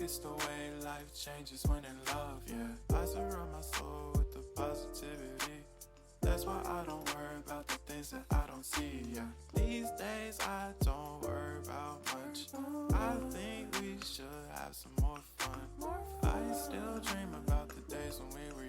it's the way life changes when in love, yeah. I surround my soul with the positivity. That's why I don't worry about the things that I don't see, yeah. These days I don't worry about much. I think we should have some more fun. I still dream about the days when we were